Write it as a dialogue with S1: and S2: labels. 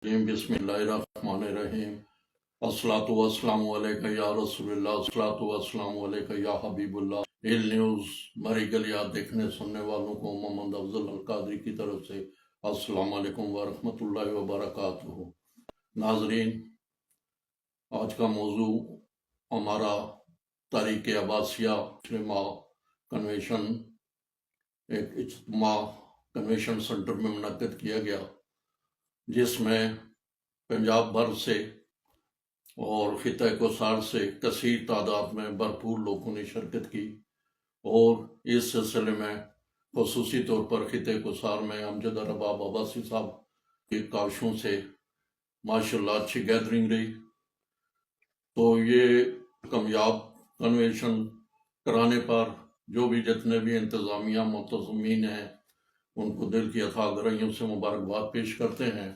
S1: बिस्मिल्लाहिर्रहमानिर्रहीम। अस्सलातु वस्सलामु अलैका या रसूलुल्लाह, अस्सलातु वस्सलामु अलैका या हबीबुल्लाह। हिल न्यूज़ मरी गलियात देखने सुनने वालों को मोहम्मद अफजल अल कादरी की तरफ से अस्सलामु अलैकुम व रहमतुल्लाहि व बरकातुहू। नाजरीन, आज का मौजू हमारा तारीख अब्बासिया मुस्लिमा कन्वेंशन एक इज्तिमा कन्वेंशन सेंटर में मुनक्किद किया गया, जिसमें पंजाब भर से और खिता कोसार से कसीर तादाद में भरपूर लोगों ने शिरकत की। और इस सिलसिले में खसूसी तौर पर खिते कोसार में अमजद अरबाब अब्बासी साहब की काविशों से माशाल्लाह अच्छी गैदरिंग रही। तो ये कामयाब कन्वेंशन कराने पर जो भी जितने भी इंतज़ामिया मुतज़म्मीन हैं, उनको दिल की अथाह गहराइयों से मुबारकबाद पेश करते हैं।